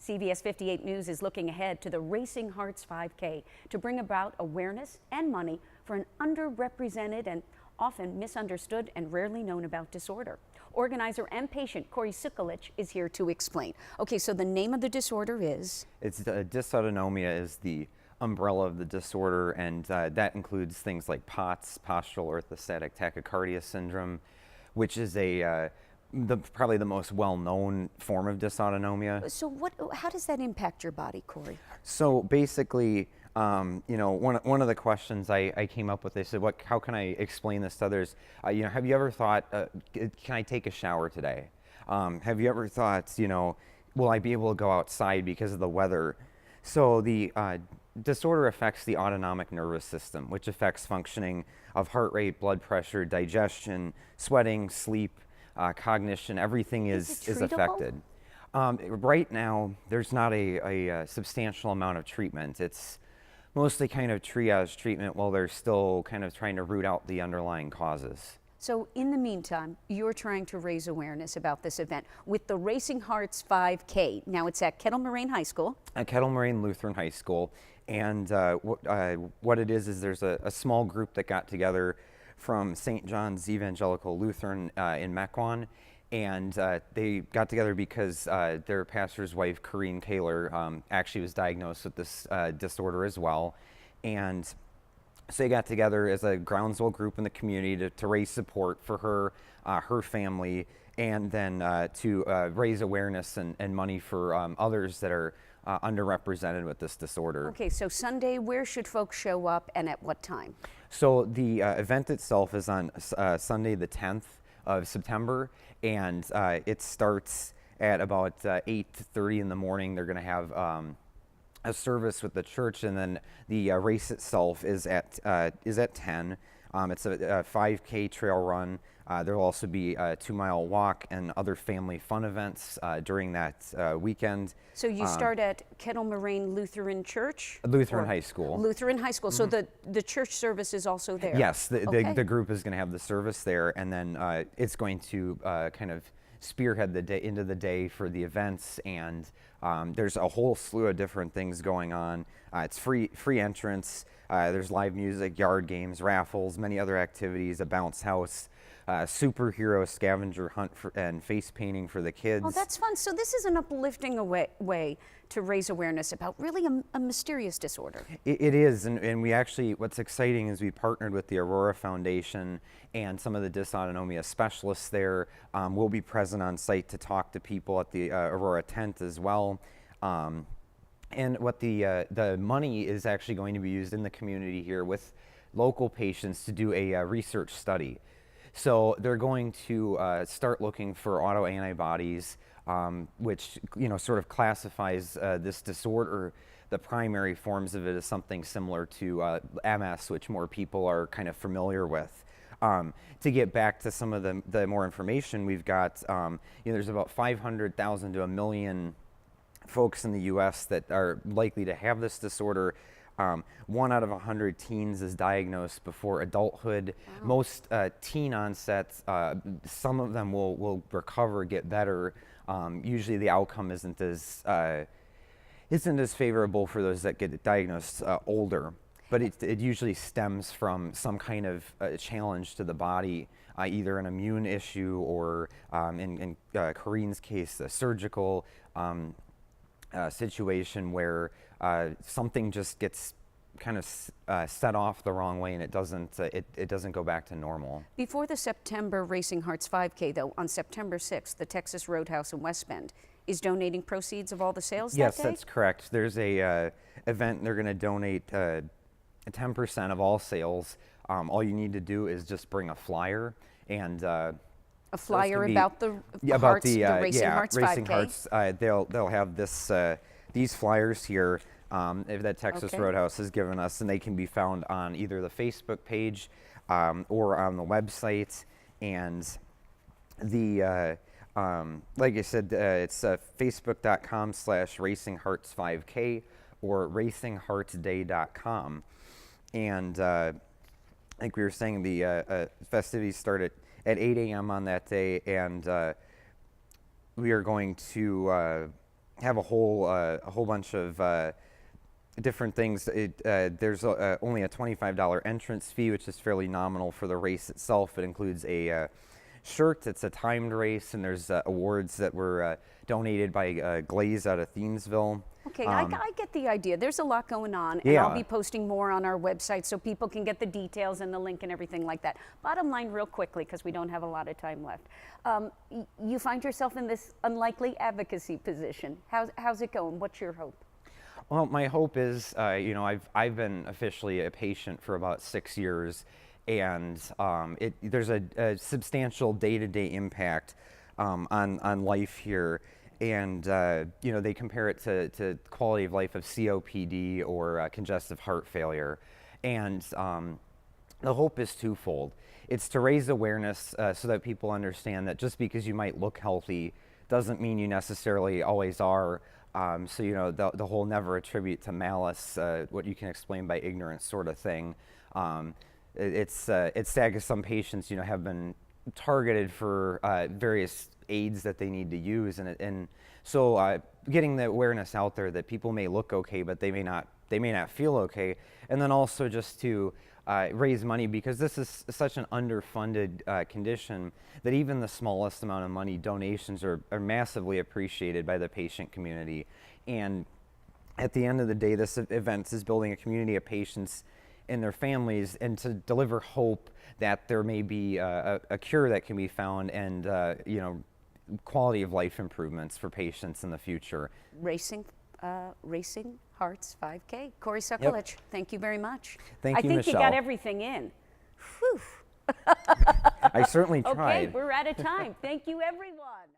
CBS 58 News is looking ahead to the Racing Hearts 5K to bring about awareness and money for an underrepresented and often misunderstood and rarely known about disorder. Organizer and patient Coey Sukalich is here to explain. Okay, so the name of the disorder is? It's dysautonomia is the umbrella of the disorder, and that includes things like POTS, postural orthostatic tachycardia syndrome, which is probably the most well-known form of dysautonomia. So how does that impact your body, Coey? So basically, one of the questions I came up with, they said, how can I explain this to others? Have you ever thought, can I take a shower today? Have you ever thought, will I be able to go outside because of the weather? So the disorder affects the autonomic nervous system, which affects functioning of heart rate, blood pressure, digestion, sweating, sleep, cognition. Everything is affected. Right now, there's not a substantial amount of treatment. It's mostly kind of triage treatment while they're still kind of trying to root out the underlying causes. So in the meantime, you're trying to raise awareness about this event with the Racing Hearts 5K. Now it's at Kettle Moraine High School. At Kettle Moraine Lutheran High School. And what it is there's a small group that got together from St. John's Evangelical Lutheran in Mequon. And they got together because their pastor's wife, Corinne Kaler, actually was diagnosed with this disorder as well. And so they got together as a groundswell group in the community to raise support for her, her family, and then to raise awareness and money for others that are underrepresented with this disorder. Okay, so Sunday, where should folks show up and at what time? So the event itself is on Sunday the 10th of September, and it starts at about 8:30 in the morning. They're going to have a service with the church, and then the race itself is at 10. It's a 5K trail run. There will also be a 2-mile walk and other family fun events during that weekend. So you start at Kettle Moraine Lutheran Church? Lutheran High School. Lutheran High School. Mm-hmm. So the church service is also there? Yes, the group is going to have the service there, and then it's going to kind of spearhead the day into the day for the events, and there's a whole slew of different things going on. It's free entrance. There's live music, yard games, raffles, many other activities, a bounce house, superhero scavenger hunt and face painting for the kids. Oh, that's fun. So this is an uplifting way to raise awareness about really a mysterious disorder. It is, and we actually, what's exciting is we partnered with the Aurora Foundation and some of the dysautonomia specialists there. Will be present on site to talk to people at the Aurora tent as well. And what the money is actually going to be used in the community here with local patients to do a research study. So they're going to start looking for autoantibodies, which sort of classifies this disorder. The primary forms of it is something similar to MS, which more people are kind of familiar with. To get back to some of the more information we've got, there's about 500,000 to 1 million folks in the U.S. that are likely to have this disorder. 1 out of 100 teens is diagnosed before adulthood. Wow. Most teen onsets, some of them will recover, get better. Usually the outcome isn't as favorable for those that get diagnosed older. But it usually stems from some kind of challenge to the body, either an immune issue or, in Corinne's case, a surgical situation where something just gets kind of set off the wrong way, and it doesn't go back to normal. Before the September Racing Hearts 5K, though, on September 6th, the Texas Roadhouse in West Bend is donating proceeds of all the sales Yes, that day? that's correct. There's a event, they're going to donate 10% of all sales. All you need to do is just bring a flyer and a flyer about the Racing Hearts 5K? Racing Hearts. They'll have these flyers here that Texas Roadhouse has given us, and they can be found on either the Facebook page or on the website. And like I said, it's facebook.com/racinghearts5k or racingheartsday.com. And like we were saying, the festivities start at 8 a.m. on that day, and we are going to have a whole bunch of different things. There's only a $25 entrance fee, which is fairly nominal for the race itself. It includes a shirt. It's a timed race, and there's awards that were donated by Glaze out of Thiensville. Okay, I get the idea. There's a lot going on, and I'll be posting more on our website so people can get the details and the link and everything like that. Bottom line, real quickly, because we don't have a lot of time left. You find yourself in this unlikely advocacy position. How's it going? What's your hope? Well, my hope is, you know, I've been officially a patient for about 6 years, and there's a substantial day-to-day impact on life here. And you know, they compare it to quality of life of COPD or congestive heart failure. And the hope is twofold. It's to raise awareness so that people understand that just because you might look healthy doesn't mean you necessarily always are. So, you know, the whole never attribute to malice, what you can explain by ignorance sort of thing. It's sad because some patients, you know, have been targeted for various aids that they need to use, and so getting the awareness out there that people may look okay, but they may not feel okay, and then also just to raise money, because this is such an underfunded condition that even the smallest amount of money donations are massively appreciated by the patient community. And at the end of the day, this event is building a community of patients and their families, and to deliver hope that there may be a cure that can be found, and you know, quality of life improvements for patients in the future. Racing Hearts 5K. Coey Sukalich, thank you very much. Thank you, Michelle. I think you got everything in. Whew. I certainly tried. Okay, we're out of time. Thank you, everyone.